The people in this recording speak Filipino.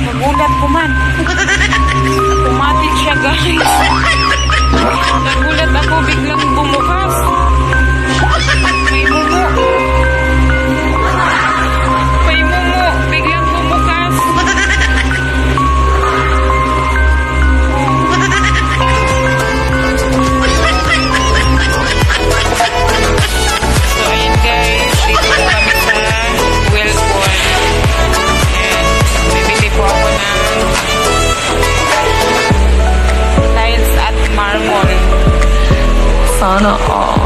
Nagulat ko man. Automatic siya, guys. Nagulat ako, biglang bumukas. May mumu. May mumu. Biglang bumukas. So, ayun guys. Dito kami sa Wellport. Bibili po ako ng tiles at marble. Sana all.